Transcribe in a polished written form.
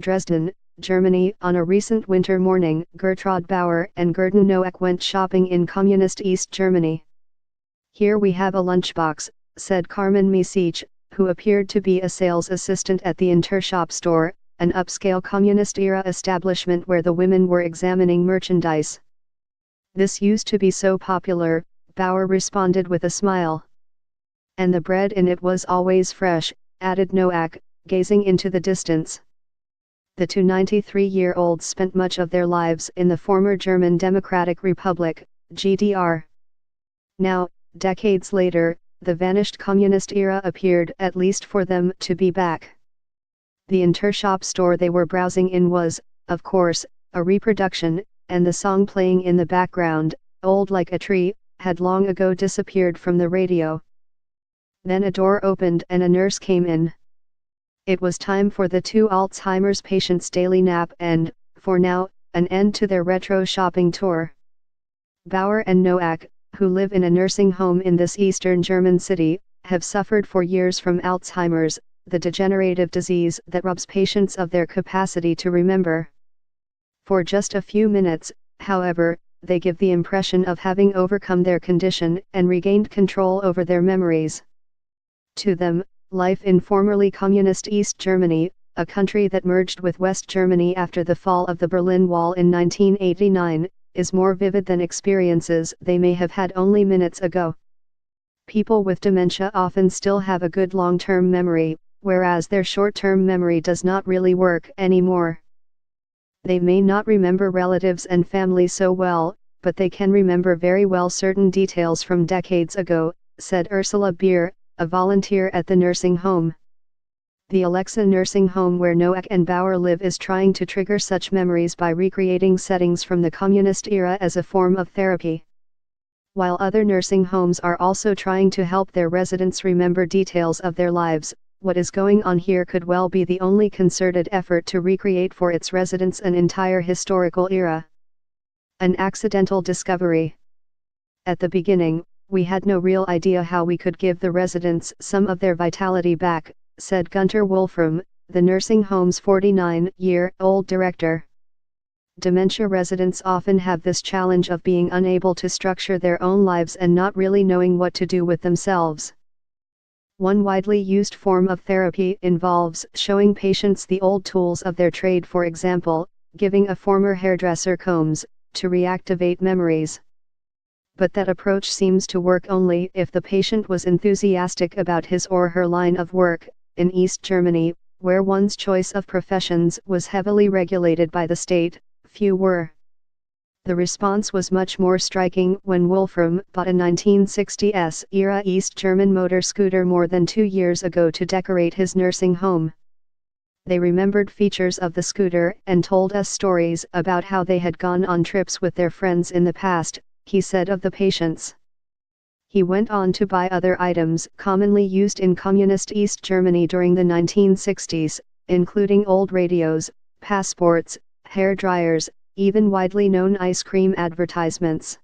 Dresden, Germany. On a recent winter morning, Gertraud Bauer and Gordon Noack went shopping in communist East Germany. "Here we have a lunchbox," said Carmen Misich, who appeared to be a sales assistant at the Intershop store, an upscale communist-era establishment where the women were examining merchandise. "This used to be so popular," Bauer responded with a smile. "And the bread in it was always fresh," added Noack, gazing into the distance. The two 93-year-olds spent much of their lives in the former German Democratic Republic, GDR. Now, decades later, the vanished communist era appeared, at least for them, to be back. The Intershop store they were browsing in was, of course, a reproduction, and the song playing in the background, "Old Like a Tree," had long ago disappeared from the radio. Then a door opened and a nurse came in. It was time for the two Alzheimer's patients' daily nap and, for now, an end to their retro shopping tour. Bauer and Noack, who live in a nursing home in this eastern German city, have suffered for years from Alzheimer's, the degenerative disease that robs patients of their capacity to remember. For just a few minutes, however, they give the impression of having overcome their condition and regained control over their memories. To them, life in formerly communist East Germany, a country that merged with West Germany after the fall of the Berlin Wall in 1989, is more vivid than experiences they may have had only minutes ago. People with dementia often still have a good long-term memory, whereas their short-term memory does not really work anymore. They may not remember relatives and family so well, but they can remember very well certain details from decades ago, said Ursula Beer, a volunteer at the nursing home. The Alexa nursing home where Noack and Bauer live is trying to trigger such memories by recreating settings from the communist era as a form of therapy. While other nursing homes are also trying to help their residents remember details of their lives, what is going on here could well be the only concerted effort to recreate for its residents an entire historical era. An accidental discovery. At the beginning, we had no real idea how we could give the residents some of their vitality back, said Gunter Wolfram, the nursing home's 49-year-old director. Dementia residents often have this challenge of being unable to structure their own lives and not really knowing what to do with themselves. One widely used form of therapy involves showing patients the old tools of their trade, for example, giving a former hairdresser combs, to reactivate memories. But that approach seems to work only if the patient was enthusiastic about his or her line of work. In East Germany, where one's choice of professions was heavily regulated by the state, few were. The response was much more striking when Wolfram bought a 1960s-era East German motor scooter more than 2 years ago to decorate his nursing home. They remembered features of the scooter and told us stories about how they had gone on trips with their friends in the past, he said of the patients. He went on to buy other items commonly used in communist East Germany during the 1960s, including old radios, passports, hair dryers, even widely known ice cream advertisements.